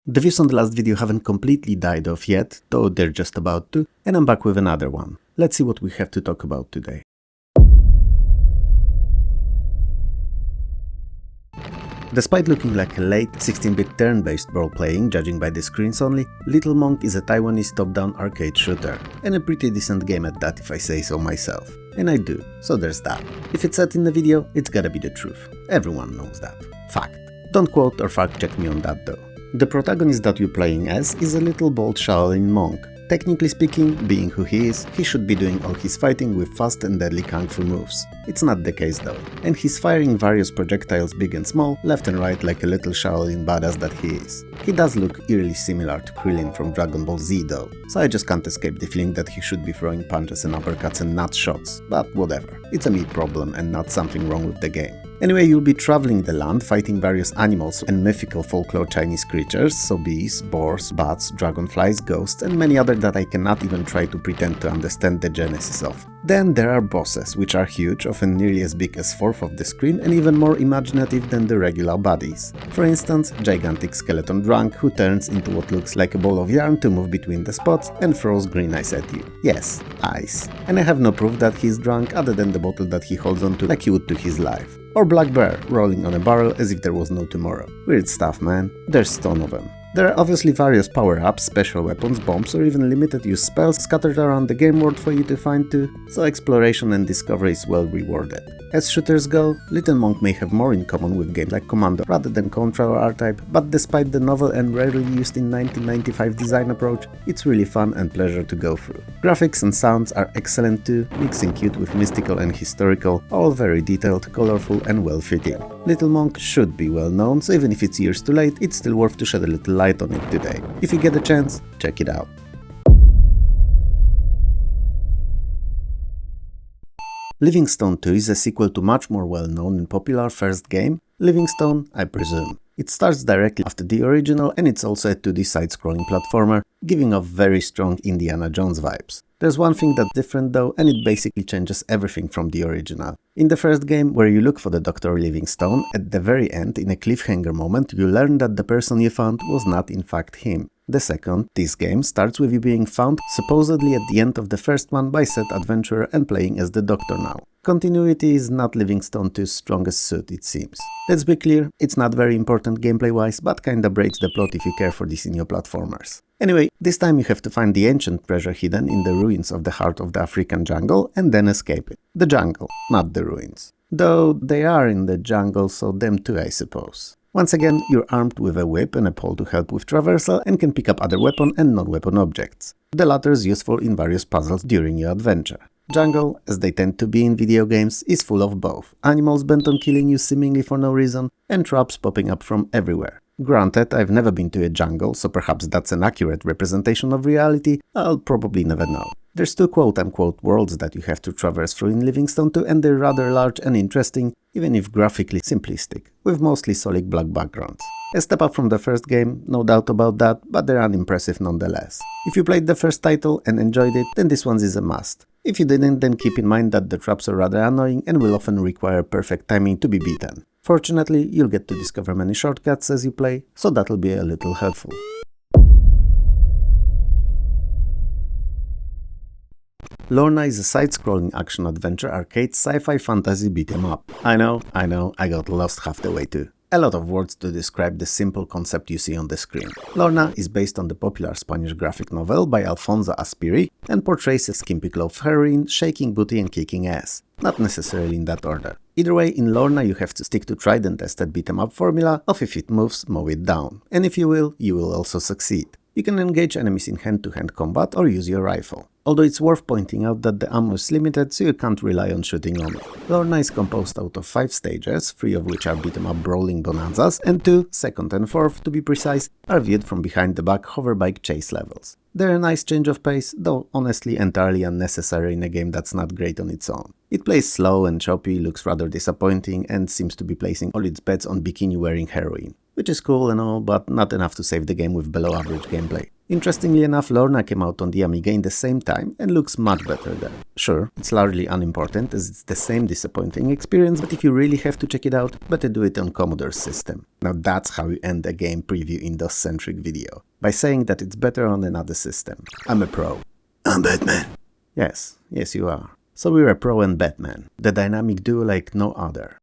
The views on the last video haven't completely died off yet, though they're just about to, and I'm back with another one. Let's see what we have to talk about today. Despite looking like a late 16-bit turn-based role-playing, judging by the screens only, Little Monk is a Taiwanese top-down arcade shooter, and a pretty decent game at that if I say so myself. And I do, so there's that. If it's said in the video, it's gotta be the truth. Everyone knows that. Fact. Don't quote or fact-check me on that though. The protagonist that you're playing as is a little bold Shaolin monk. Technically speaking, being who he is, he should be doing all his fighting with fast and deadly kung fu moves. It's not the case though, and he's firing various projectiles big and small, left and right like a little Shaolin badass that he is. He does look eerily similar to Krillin from Dragon Ball Z though, so I just can't escape the feeling that he should be throwing punches and uppercuts and not shots, but whatever. It's a me problem and not something wrong with the game. Anyway, you'll be traveling the land, fighting various animals and mythical folklore Chinese creatures, so bees, boars, bats, dragonflies, ghosts, and many other that I cannot even try to pretend to understand the genesis of. Then there are bosses, which are huge, often nearly as big as fourth of the screen and even more imaginative than the regular baddies. For instance, gigantic skeleton drunk who turns into what looks like a ball of yarn to move between the spots and throws green ice at you. Yes, ice. And I have no proof that he's drunk other than the bottle that he holds onto like he would to his life. Or Black Bear, rolling on a barrel as if there was no tomorrow. Weird stuff, man. There's a ton of them. There are obviously various power-ups, special weapons, bombs, or even limited-use spells scattered around the game world for you to find too, so exploration and discovery is well rewarded. As shooters go, Little Monk may have more in common with games like Commando rather than Contra or R-Type, but despite the novel and rarely used in 1995 design approach, it's really fun and pleasure to go through. Graphics and sounds are excellent too, mixing cute with mystical and historical, all very detailed, colorful and well-fitting. Little Monk should be well known, so even if it's years too late, it's still worth to shed a little light on it today. If you get a chance, check it out. Livingstone II is a sequel to much more well-known and popular first game, Livingstone, I presume. It starts directly after the original and it's also a 2D side-scrolling platformer, giving off very strong Indiana Jones vibes. There's one thing that's different though, and it basically changes everything from the original. In the first game, where you look for the Dr. Livingstone, at the very end, in a cliffhanger moment, you learn that the person you found was not in fact him. The second, this game, starts with you being found supposedly at the end of the first one by said adventurer and playing as the Doctor now. Continuity is not Livingstone II's strongest suit, it seems. Let's be clear, it's not very important gameplay-wise, but kinda breaks the plot if you care for this in your platformers. Anyway, this time you have to find the ancient treasure hidden in the ruins of the heart of the African jungle and then escape it. The jungle, not the ruins. Though they are in the jungle, so them too, I suppose. Once again, you're armed with a whip and a pole to help with traversal and can pick up other weapon and non-weapon objects. The latter is useful in various puzzles during your adventure. Jungle, as they tend to be in video games, is full of both animals bent on killing you seemingly for no reason and traps popping up from everywhere. Granted, I've never been to a jungle, so perhaps that's an accurate representation of reality, I'll probably never know. There's two quote-unquote worlds that you have to traverse through in Livingstone II, and they're rather large and interesting, even if graphically simplistic, with mostly solid black backgrounds. A step up from the first game, no doubt about that, but they're unimpressive nonetheless. If you played the first title and enjoyed it, then this one is a must. If you didn't, then keep in mind that the traps are rather annoying and will often require perfect timing to be beaten. Fortunately, you'll get to discover many shortcuts as you play, so that'll be a little helpful. Lorna is a side-scrolling action-adventure arcade sci-fi fantasy beat-em-up. I know, I got lost half the way too. A lot of words to describe the simple concept you see on the screen. Lorna is based on the popular Spanish graphic novel by Alfonso Aspiri and portrays a skimpy-clothed heroine shaking booty and kicking ass. Not necessarily in that order. Either way, in Lorna you have to stick to tried and tested beat-em-up formula of if it moves, mow it down. And if you will also succeed. You can engage enemies in hand-to-hand combat or use your rifle. Although it's worth pointing out that the ammo is limited, so you can't rely on shooting only. Lorna is composed out of 5 stages, 3 of which are beat-em-up brawling bonanzas, and 2, second and fourth to be precise, are viewed from behind the back hoverbike chase levels. They're a nice change of pace, though honestly entirely unnecessary in a game that's not great on its own. It plays slow and choppy, looks rather disappointing, and seems to be placing all its bets on bikini-wearing heroine. which is cool and all, but not enough to save the game with below average gameplay. Interestingly enough, Lorna came out on the Amiga in the same time and looks much better there. Sure, it's largely unimportant as it's the same disappointing experience, but if you really have to check it out, better do it on Commodore's system. Now that's how you end a game preview in DOS-centric video, by saying that it's better on another system. I'm a pro. I'm Batman. Yes you are. So we're a pro and Batman, the dynamic duo like no other.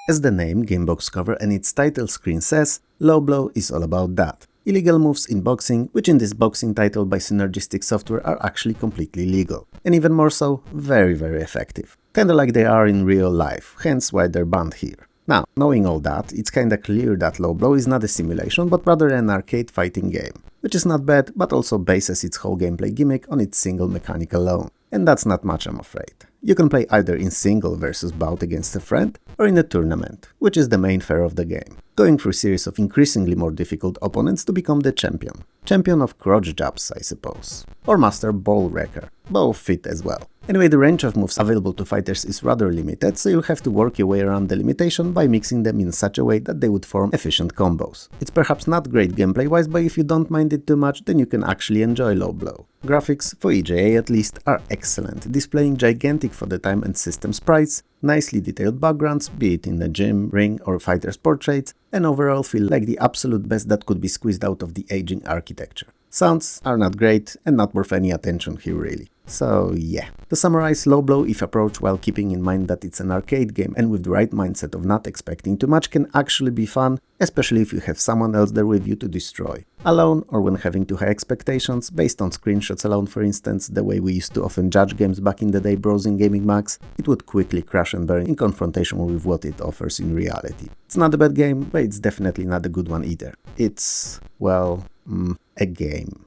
As the name, Gamebox cover and its title screen says, Low Blow is all about that. Illegal moves in boxing, which in this boxing title by Synergistic Software are actually completely legal. And even more so, very effective. Kinda like they are in real life, hence why they're banned here. Now, knowing all that, it's kinda clear that Low Blow is not a simulation but rather an arcade fighting game. Which is not bad, but also bases its whole gameplay gimmick on its single mechanic alone. And that's not much, I'm afraid. You can play either in single versus bout against a friend, or in a tournament, which is the main fare of the game, going through a series of increasingly more difficult opponents to become the champion. Champion of crotch jabs, I suppose. Or Master Ball Wrecker, both fit as well. Anyway, the range of moves available to fighters is rather limited, so you'll have to work your way around the limitation by mixing them in such a way that they would form efficient combos. It's perhaps not great gameplay-wise, but if you don't mind it too much, then you can actually enjoy Low Blow. Graphics, for EJA at least, are excellent, displaying gigantic for the time and system sprites, nicely detailed backgrounds, be it in the gym, ring or fighter's portraits, and overall feel like the absolute best that could be squeezed out of the aging architecture. Sounds are not great and not worth any attention here really. So yeah. To summarize, Low Blow, if approached while keeping in mind that it's an arcade game and with the right mindset of not expecting too much, can actually be fun, especially if you have someone else there with you to destroy. Alone or when having too high expectations, based on screenshots alone for instance, the way we used to often judge games back in the day browsing Gaming Mags, it would quickly crash and burn in confrontation with what it offers in reality. It's not a bad game, but it's definitely not a good one either. It's, well, a game.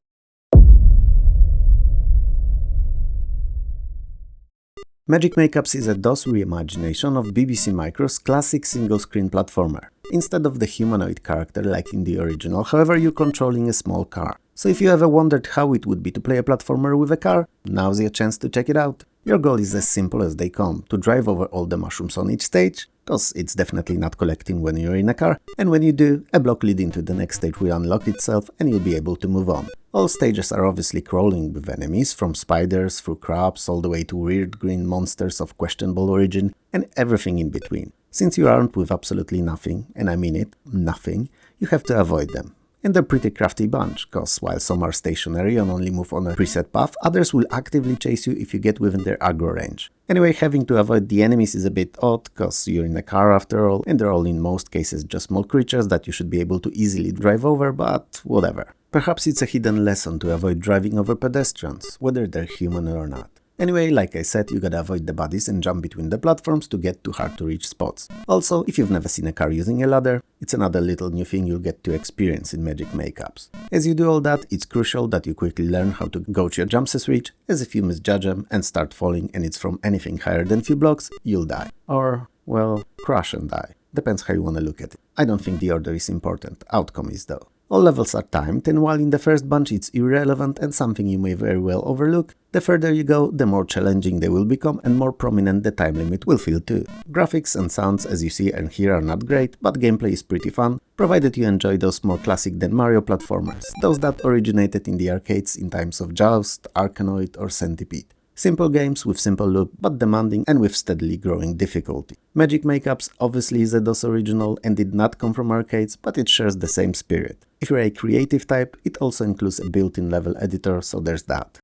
Magic Maycabs is a DOS reimagination of BBC Micro's classic single-screen platformer. Instead of the humanoid character like in the original, however, you're controlling a small car. So if you ever wondered how it would be to play a platformer with a car, now's your chance to check it out. Your goal is as simple as they come, to drive over all the mushrooms on each stage, cause it's definitely not collecting when you're in a car, and when you do, a block leading to the next stage will unlock itself and you'll be able to move on. All stages are obviously crawling with enemies, from spiders through crabs all the way to weird green monsters of questionable origin, and everything in between. Since you aren't with absolutely nothing, and I mean it, nothing, you have to avoid them. And they're pretty crafty bunch, cause while some are stationary and only move on a preset path, others will actively chase you if you get within their aggro range. Anyway, having to avoid the enemies is a bit odd, cause you're in a car after all, and they're all in most cases just small creatures that you should be able to easily drive over, but whatever. Perhaps it's a hidden lesson to avoid driving over pedestrians, whether they're human or not. Anyway, like I said, you gotta avoid the bodies and jump between the platforms to get to hard to reach spots. Also, if you've never seen a car using a ladder, it's another little new thing you'll get to experience in Magic Maycabs. As you do all that, it's crucial that you quickly learn how to gauge your jumps as reach, as if you misjudge them and start falling and it's from anything higher than few blocks, you'll die. Or, well, crash and die. Depends how you wanna look at it. I don't think the order is important, outcome is though. All levels are timed, and while in the first bunch it's irrelevant and something you may very well overlook, the further you go, the more challenging they will become and more prominent the time limit will feel too. Graphics and sounds, as you see and hear, are not great, but gameplay is pretty fun, provided you enjoy those more classic than Mario platformers, those that originated in the arcades in times of Joust, Arkanoid or Centipede. Simple games with simple loop, but demanding and with steadily growing difficulty. Magic Maycabs obviously is a DOS original and did not come from arcades, but it shares the same spirit. If you're a creative type, it also includes a built-in level editor, so there's that.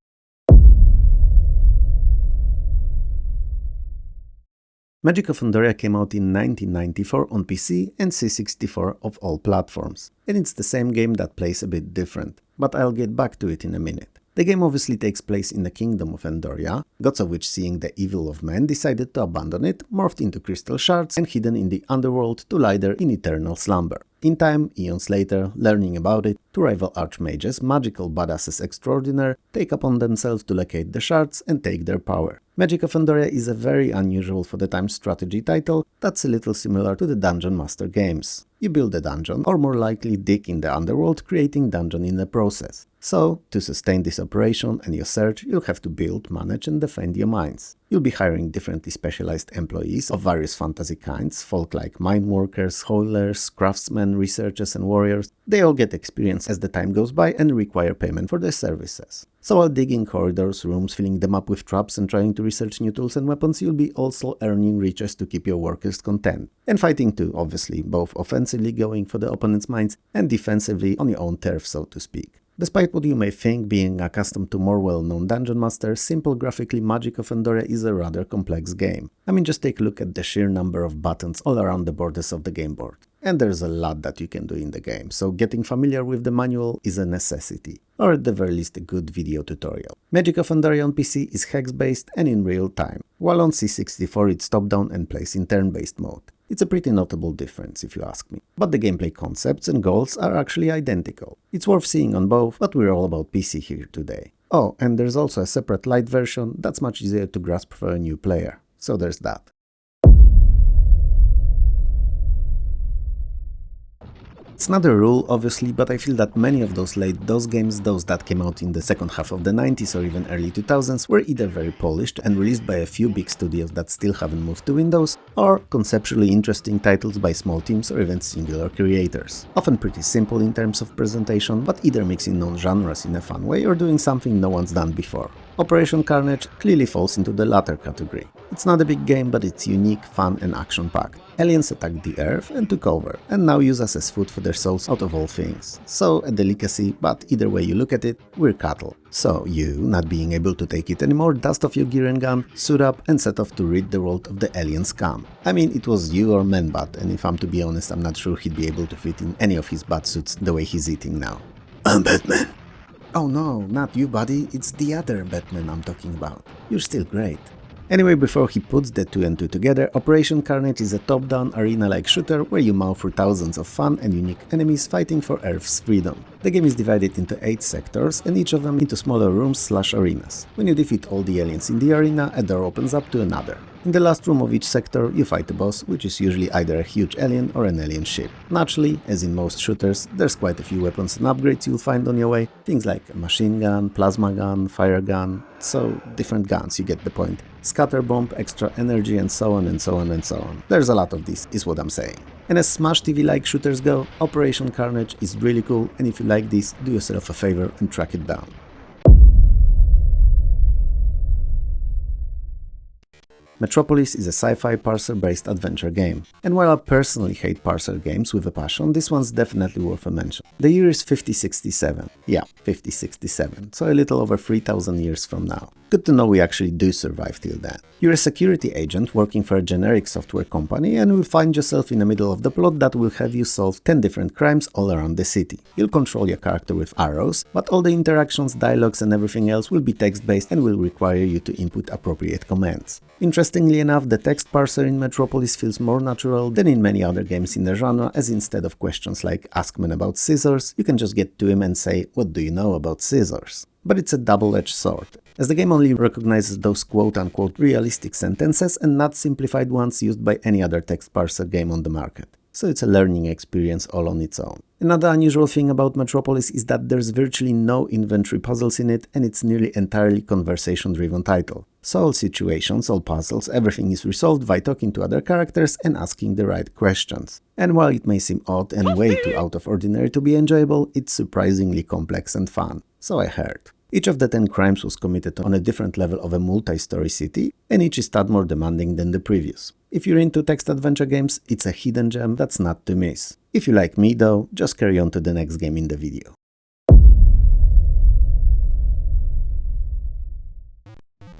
Magic of Endoria came out in 1994 on PC and C64 of all platforms, and it's the same game that plays a bit different, but I'll get back to it in a minute. The game obviously takes place in the kingdom of Endoria, gods of which, seeing the evil of men, decided to abandon it, morphed into crystal shards and hidden in the underworld to lie there in eternal slumber. In time, eons later, learning about it, two rival archmages, magical badasses extraordinaire, take upon themselves to locate the shards and take their power. Magic of Endoria is a very unusual for the time strategy title that's a little similar to the Dungeon Master games. You build a dungeon, or more likely dig in the underworld, creating dungeon in the process. So, to sustain this operation and your search, you'll have to build, manage and defend your mines. You'll be hiring differently specialized employees of various fantasy kinds, folk like mine workers, oilers, craftsmen, researchers and warriors. They all get experience as the time goes by and require payment for their services. So while digging corridors, rooms, filling them up with traps and trying to research new tools and weapons, you'll be also earning riches to keep your workers content. And fighting too, obviously, both offensively going for the opponent's mines and defensively on your own turf, so to speak. Despite what you may think, being accustomed to more well-known Dungeon Master, simple graphically Magic of Endoria is a rather complex game. I mean, just take a look at the sheer number of buttons all around the borders of the game board. And there's a lot that you can do in the game, so getting familiar with the manual is a necessity, or at the very least a good video tutorial. Magic of Endoria on PC is hex-based and in real time, while on C64 it's top-down and plays in turn-based mode. It's a pretty notable difference if you ask me, but the gameplay concepts and goals are actually identical. It's worth seeing on both, but we're all about PC here today. Oh, and there's also a separate light version that's much easier to grasp for a new player, so there's that. It's not a rule, obviously, but I feel that many of those games, those that came out in the second half of the 90s or even early 2000s, were either very polished and released by a few big studios that still haven't moved to Windows, or conceptually interesting titles by small teams or even singular creators. Often pretty simple in terms of presentation, but either mixing known genres in a fun way or doing something no one's done before. Operation Carnage clearly falls into the latter category. It's not a big game, but it's unique, fun and action-packed. Aliens attacked the Earth and took over, and now use us as food for their souls out of all things. So, a delicacy, but either way you look at it, we're cattle. So you, not being able to take it anymore, dust off your gear and gun, suit up and set off to rid the world of the alien scum. I mean, it was you or Man-Bat, and if I'm to be honest, I'm not sure he'd be able to fit in any of his bat suits the way he's eating now. I'm Batman. Oh no, not you buddy, it's the other Batman I'm talking about. You're still great. Anyway, before he puts the two and two together, Operation Carnage is a top-down arena-like shooter where you mow through thousands of fun and unique enemies fighting for Earth's freedom. The game is divided into 8 sectors and each of them into smaller rooms/arenas. When you defeat all the aliens in the arena, a door opens up to another. In the last room of each sector, you fight a boss, which is usually either a huge alien or an alien ship. Naturally, as in most shooters, there's quite a few weapons and upgrades you'll find on your way, things like a machine gun, plasma gun, fire gun, so different guns, you get the point. Scatter bomb, extra energy and so on and so on and so on. There's a lot of this, is what I'm saying. And as Smash TV-like shooters go, Operation Carnage is really cool, and if you like this, do yourself a favor and track it down. Metropolis is a sci-fi parser-based adventure game, and while I personally hate parser games with a passion, this one's definitely worth a mention. The year is 5067. Yeah, 5067, so a little over 3000 years from now. Good to know we actually do survive till then. You're a security agent working for a generic software company and will find yourself in the middle of the plot that will have you solve 10 different crimes all around the city. You'll control your character with arrows, but all the interactions, dialogues and everything else will be text-based and will require you to input appropriate commands. Interestingly enough, the text parser in Metropolis feels more natural than in many other games in the genre, as instead of questions like "Ask man about scissors," you can just get to him and say, "What do you know about scissors?" But it's a double-edged sword, as the game only recognizes those quote-unquote realistic sentences and not simplified ones used by any other text parser game on the market. So it's a learning experience all on its own. Another unusual thing about Metropolis is that there's virtually no inventory puzzles in it, and it's nearly entirely conversation-driven title. So all situations, all puzzles, everything is resolved by talking to other characters and asking the right questions. And while it may seem odd and way too out of ordinary to be enjoyable, it's surprisingly complex and fun. So I heard. Each of the 10 crimes was committed on a different level of a multi-story city, and each is tad more demanding than the previous. If you're into text adventure games, it's a hidden gem that's not to miss. If you like me though, just carry on to the next game in the video.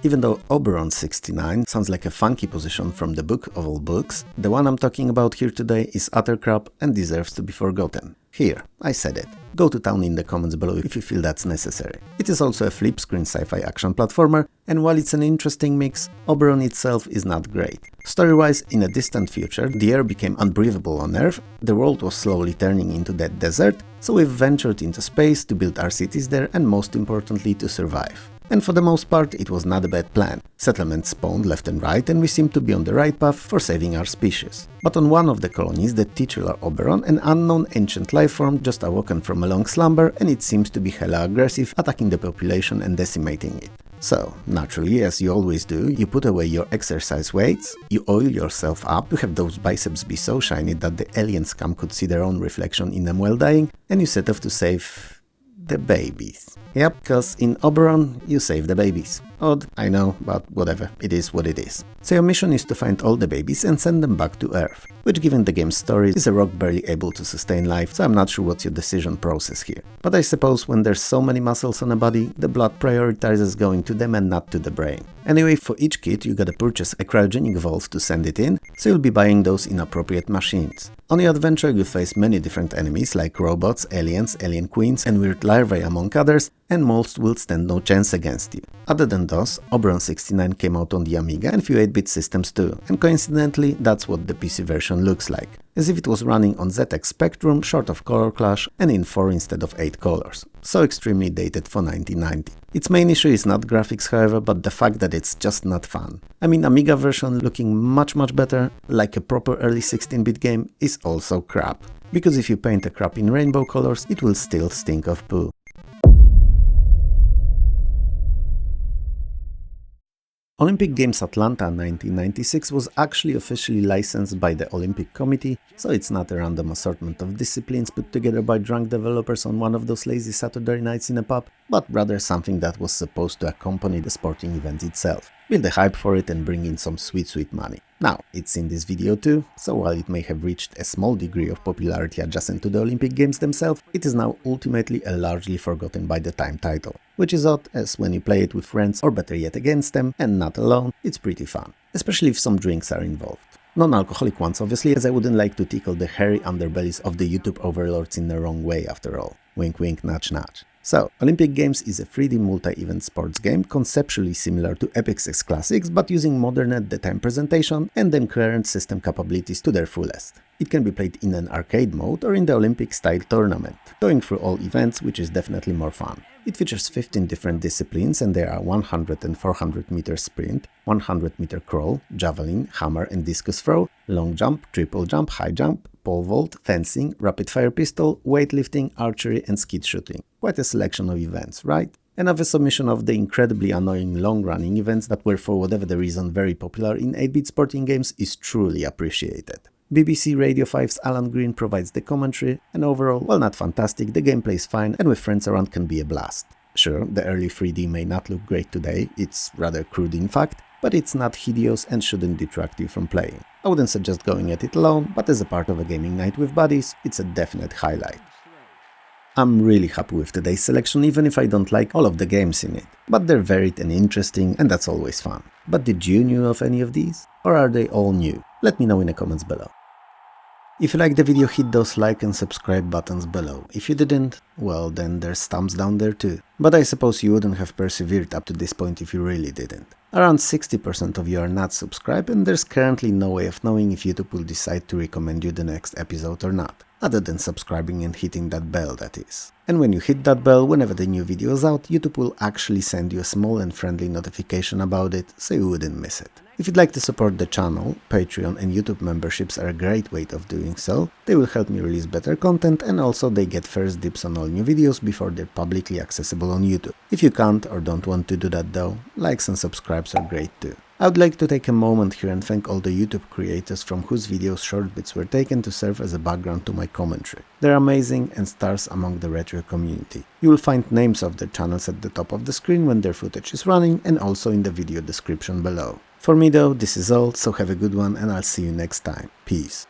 Even though Oberon 69 sounds like a funky position from the book of all books, the one I'm talking about here today is utter crap and deserves to be forgotten. Here, I said it. Go to town in the comments below if you feel that's necessary. It is also a flip-screen sci-fi action platformer, and while it's an interesting mix, Oberon itself is not great. Story-wise, in a distant future, the air became unbreathable on Earth, the world was slowly turning into that desert, so we've ventured into space to build our cities there and most importantly to survive. and for the most part it was not a bad plan. Settlements spawned left and right, and we seemed to be on the right path for saving our species. But on one of the colonies, the titular Oberon, an unknown ancient life form just awoken from a long slumber, and it seems to be hella aggressive, attacking the population and decimating it. So, naturally, as you always do, you put away your exercise weights, you oil yourself up to have those biceps be so shiny that the alien scum could see their own reflection in them while dying, and you set off to save the babies. Yep, cause in Oberon you save the babies. Odd, I know, but whatever, it is what it is. So your mission is to find all the babies and send them back to Earth, which given the game's story is a rock barely able to sustain life, so I'm not sure what's your decision process here. But I suppose when there's so many muscles on a body, the blood prioritizes going to them and not to the brain. Anyway, for each kit you gotta purchase a cryogenic valve to send it in, so you'll be buying those in appropriate machines. On your adventure you'll face many different enemies like robots, aliens, alien queens and weird larvae among others, and most will stand no chance against you. Other than those, Oberon 69 came out on the Amiga and few 8-bit systems too, and coincidentally that's what the PC version looks like, as if it was running on ZX Spectrum, short of color clash, and in 4 instead of 8 colors. So extremely dated for 1990. Its main issue is not graphics however, but the fact that it's just not fun. I mean, Amiga version looking much better, like a proper early 16-bit game, is also crap. Because if you paint a crap in rainbow colors, it will still stink of poo. Olympic Games Atlanta 1996 was actually officially licensed by the Olympic Committee, so it's not a random assortment of disciplines put together by drunk developers on one of those lazy Saturday nights in a pub, but rather something that was supposed to accompany the sporting event itself, build a hype for it and bring in some sweet money. Now, it's in this video too, so while it may have reached a small degree of popularity adjacent to the Olympic Games themselves, it is now ultimately a largely forgotten by the time title. Which is odd, as when you play it with friends or better yet against them, and not alone, it's pretty fun, especially if some drinks are involved. Non-alcoholic ones obviously, as I wouldn't like to tickle the hairy underbellies of the YouTube overlords in the wrong way after all. Wink wink nudge nudge. So, Olympic Games is a 3D multi-event sports game conceptually similar to Epic's classics, but using modern at the time presentation and then current system capabilities to their fullest. It can be played in an arcade mode or in the Olympic-style tournament, going through all events, which is definitely more fun. It features 15 different disciplines and there are 100 and 400 meter sprint, 100 meter crawl, javelin, hammer and discus throw, long jump, triple jump, high jump, pole vault, fencing, rapid-fire pistol, weightlifting, archery and skeet shooting. Quite a selection of events, right? Another submission of the incredibly annoying long-running events that were for whatever the reason very popular in 8-bit sporting games is truly appreciated. BBC Radio 5's Alan Green provides the commentary, and overall, while not fantastic, the gameplay is fine and with friends around can be a blast. Sure, the early 3D may not look great today, it's rather crude in fact, but it's not hideous and shouldn't detract you from playing. I wouldn't suggest going at it alone, but as a part of a gaming night with buddies, it's a definite highlight. I'm really happy with today's selection, even if I don't like all of the games in it, but they're varied and interesting and that's always fun. But did you know of any of these? Or are they all new? Let me know in the comments below. If you liked the video, hit those like and subscribe buttons below. If you didn't, well then there's thumbs down there too. But I suppose you wouldn't have persevered up to this point if you really didn't. Around 60% of you are not subscribed and there's currently no way of knowing if YouTube will decide to recommend you the next episode or not, other than subscribing and hitting that bell, that is. And when you hit that bell, whenever the new video is out, YouTube will actually send you a small and friendly notification about it, so you wouldn't miss it. If you'd like to support the channel, Patreon and YouTube memberships are a great way of doing so. They will help me release better content and also they get first dibs on all new videos before they're publicly accessible on YouTube. If you can't or don't want to do that though, likes and subscribes are great too. I would like to take a moment here and thank all the YouTube creators from whose videos short bits were taken to serve as a background to my commentary. They're amazing and stars among the retro community. You will find names of their channels at the top of the screen when their footage is running and also in the video description below. For me though, this is all, so have a good one and I'll see you next time. Peace.